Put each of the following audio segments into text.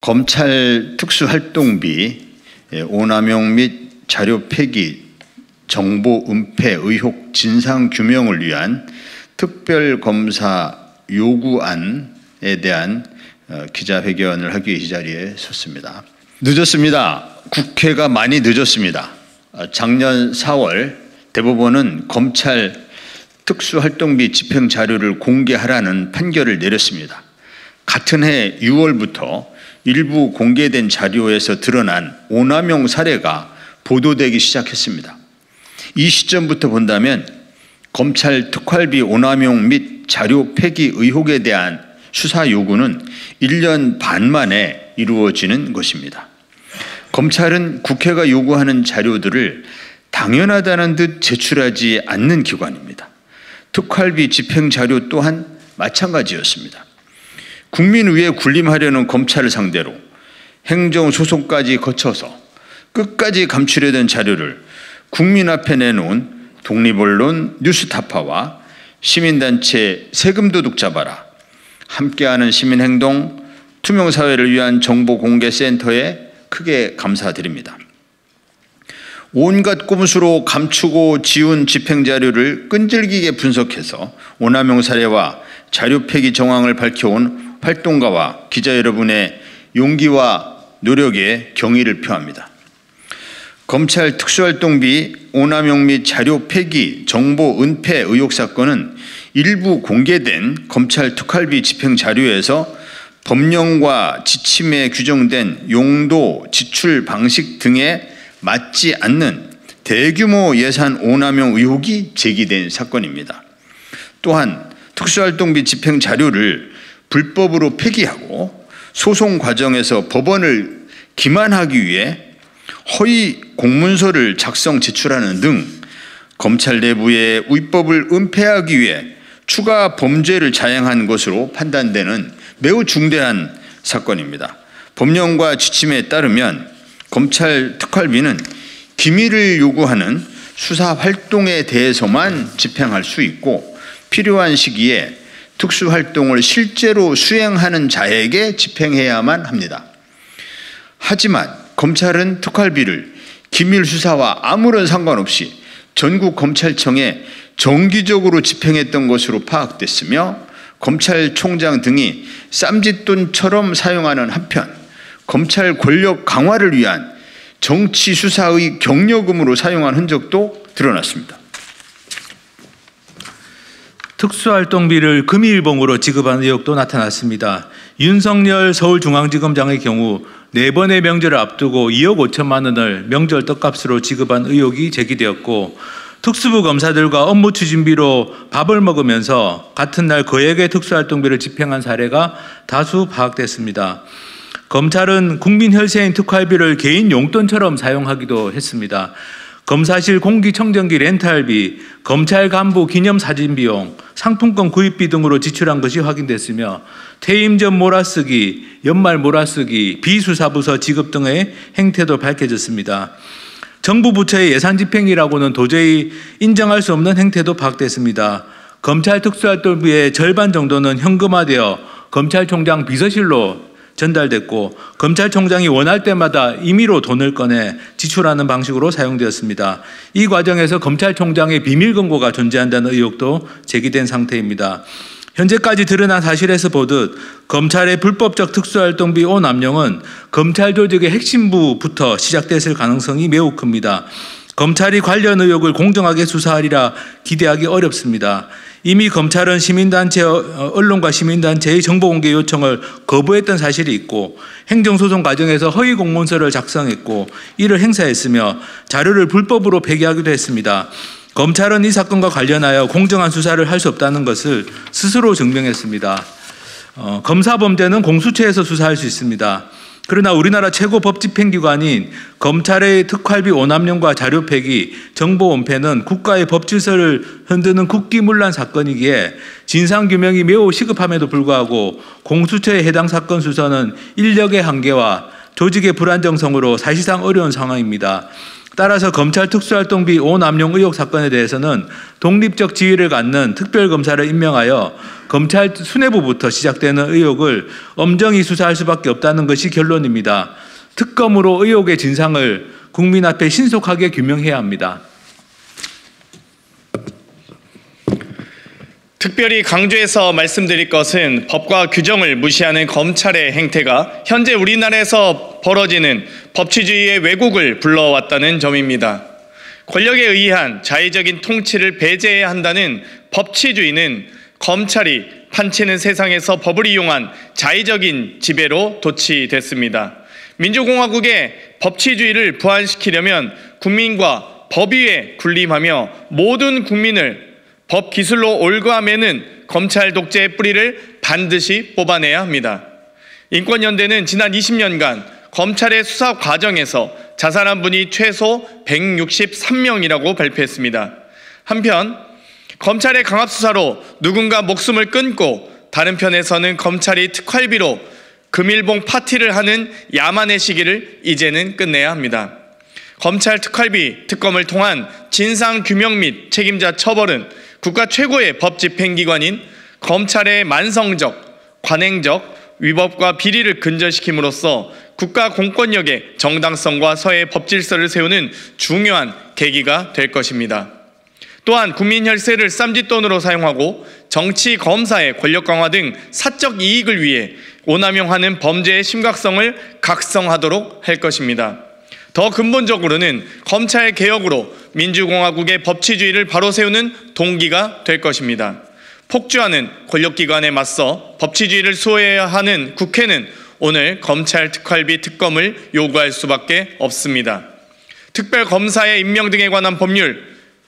검찰 특수활동비 오남용 및 자료 폐기, 정보 은폐 의혹 진상규명을 위한 특별검사 요구안에 대한 기자회견을 하기 위해 이 자리에 섰습니다. 늦었습니다. 국회가 많이 늦었습니다. 작년 4월 대법원은 검찰 특수활동비 집행자료를 공개하라는 판결을 내렸습니다. 같은 해 6월부터 일부 공개된 자료에서 드러난 오남용 사례가 보도되기 시작했습니다. 이 시점부터 본다면 검찰 특활비 오남용 및 자료 폐기 의혹에 대한 수사 요구는 1년 반 만에 이루어지는 것입니다. 검찰은 국회가 요구하는 자료들을 당연하다는 듯 제출하지 않는 기관입니다. 특활비 집행 자료 또한 마찬가지였습니다. 국민 위에 군림하려는 검찰을 상대로 행정소송까지 거쳐서 끝까지 감추려던 자료를 국민 앞에 내놓은 독립언론 뉴스타파와 시민단체 세금도둑 잡아라, 함께하는 시민행동 투명사회를 위한 정보공개센터에 크게 감사드립니다. 온갖 꼼수로 감추고 지운 집행자료를 끈질기게 분석해서 오남용 사례와 자료 폐기 정황을 밝혀온 활동가와 기자 여러분의 용기와 노력에 경의를 표합니다. 검찰 특수활동비 오남용 및 자료 폐기, 정보 은폐 의혹 사건은 일부 공개된 검찰 특활비 집행 자료에서 법령과 지침에 규정된 용도, 지출 방식 등에 맞지 않는 대규모 예산 오남용 의혹이 제기된 사건입니다. 또한 특수활동비 집행 자료를 불법으로 폐기하고 소송 과정에서 법원을 기만하기 위해 허위 공문서를 작성 제출하는 등 검찰 내부의 위법을 은폐하기 위해 추가 범죄를 자행한 것으로 판단되는 매우 중대한 사건입니다. 법령과 지침에 따르면 검찰 특활비는 기밀을 요구하는 수사 활동에 대해서만 집행할 수 있고 필요한 시기에 특수활동을 실제로 수행하는 자에게 집행해야만 합니다. 하지만 검찰은 특활비를 기밀 수사와 아무런 상관없이 전국 검찰청에 정기적으로 집행했던 것으로 파악됐으며 검찰총장 등이 쌈짓돈처럼 사용하는 한편 검찰 권력 강화를 위한 정치 수사의 경력금으로 사용한 흔적도 드러났습니다. 특수활동비를 금일봉으로 지급한 의혹도 나타났습니다. 윤석열 서울중앙지검장의 경우 4번의 명절을 앞두고 2억 5천만 원을 명절 떡값으로 지급한 의혹이 제기되었고 특수부 검사들과 업무 추진비로 밥을 먹으면서 같은 날 거액의 특수활동비를 집행한 사례가 다수 파악됐습니다. 검찰은 국민 혈세인 특활비를 개인 용돈처럼 사용하기도 했습니다. 검사실 공기청정기 렌탈비, 검찰 간부 기념사진 비용, 상품권 구입비 등으로 지출한 것이 확인됐으며 퇴임 전 몰아쓰기, 연말 몰아쓰기, 비수사부서 지급 등의 행태도 밝혀졌습니다. 정부 부처의 예산 집행이라고는 도저히 인정할 수 없는 행태도 파악됐습니다. 검찰 특수활동비의 절반 정도는 현금화되어 검찰총장 비서실로 전달됐고 검찰총장이 원할 때마다 임의로 돈을 꺼내 지출하는 방식으로 사용되었습니다. 이 과정에서 검찰총장의 비밀 금고가 존재한다는 의혹도 제기된 상태입니다. 현재까지 드러난 사실에서 보듯 검찰의 불법적 특수활동비 오남용은 검찰 조직의 핵심부부터 시작됐을 가능성이 매우 큽니다. 검찰이 관련 의혹을 공정하게 수사하리라 기대하기 어렵습니다. 이미 검찰은 시민단체, 언론과 시민단체의 정보공개 요청을 거부했던 사실이 있고 행정소송 과정에서 허위 공문서를 작성했고 이를 행사했으며 자료를 불법으로 폐기하기도 했습니다. 검찰은 이 사건과 관련하여 공정한 수사를 할 수 없다는 것을 스스로 증명했습니다. 검사범죄는 공수처에서 수사할 수 있습니다. 그러나 우리나라 최고 법집행기관인 검찰의 특활비 오남용과 자료 폐기, 정보 은폐는 국가의 법질서를 흔드는 국기문란 사건이기에 진상규명이 매우 시급함에도 불구하고 공수처의 해당 사건 수사는 인력의 한계와 조직의 불안정성으로 사실상 어려운 상황입니다. 따라서 검찰 특수활동비 오남용 의혹 사건에 대해서는 독립적 지위를 갖는 특별검사를 임명하여 검찰 수뇌부부터 시작되는 의혹을 엄정히 수사할 수밖에 없다는 것이 결론입니다. 특검으로 의혹의 진상을 국민 앞에 신속하게 규명해야 합니다. 특별히 강조해서 말씀드릴 것은 법과 규정을 무시하는 검찰의 행태가 현재 우리나라에서 벌어지는 법치주의의 왜곡을 불러왔다는 점입니다. 권력에 의한 자의적인 통치를 배제해야 한다는 법치주의는 검찰이 판치는 세상에서 법을 이용한 자의적인 지배로 도취됐습니다. 민주공화국의 법치주의를 부활시키려면 국민과 법 위에 군림하며 모든 국민을 법 기술로 올가매는 검찰 독재의 뿌리를 반드시 뽑아내야 합니다. 인권연대는 지난 20년간 검찰의 수사 과정에서 자살한 분이 최소 163명이라고 발표했습니다. 한편 검찰의 강압수사로 누군가 목숨을 끊고 다른 편에서는 검찰이 특활비로 금일봉 파티를 하는 야만의 시기를 이제는 끝내야 합니다. 검찰 특활비 특검을 통한 진상규명 및 책임자 처벌은 국가 최고의 법 집행기관인 검찰의 만성적, 관행적 위법과 비리를 근절시킴으로써 국가 공권력의 정당성과 서해 법질서를 세우는 중요한 계기가 될 것입니다. 또한 국민 혈세를 쌈짓돈으로 사용하고 정치, 검사의 권력 강화 등 사적 이익을 위해 오남용하는 범죄의 심각성을 각성하도록 할 것입니다. 더 근본적으로는 검찰 개혁으로 민주공화국의 법치주의를 바로 세우는 동기가 될 것입니다. 폭주하는 권력기관에 맞서 법치주의를 수호해야 하는 국회는 오늘 검찰 특활비 특검을 요구할 수밖에 없습니다. 특별검사의 임명 등에 관한 법률,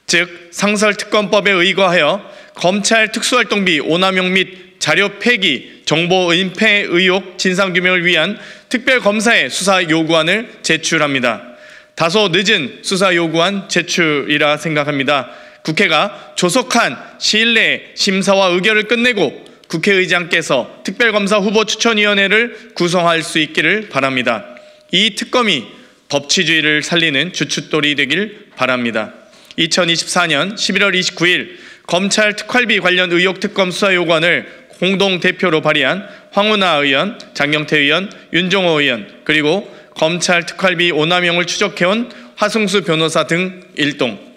즉 상설특검법에 의거하여 검찰 특수활동비 오남용 및 자료 폐기, 정보 은폐 의혹 진상규명을 위한 특별검사의 수사 요구안을 제출합니다. 다소 늦은 수사 요구안 제출이라 생각합니다. 국회가 조속한 시일 내에 심사와 의결을 끝내고 국회의장께서 특별검사 후보 추천위원회를 구성할 수 있기를 바랍니다. 이 특검이 법치주의를 살리는 주춧돌이 되길 바랍니다. 2024년 11월 29일 검찰 특활비 관련 의혹 특검 수사 요구안을 공동대표로 발의한 황운하 의원, 장경태 의원, 윤종호 의원, 그리고 검찰 특활비 오남용을 추적해온 하승수 변호사 등 일동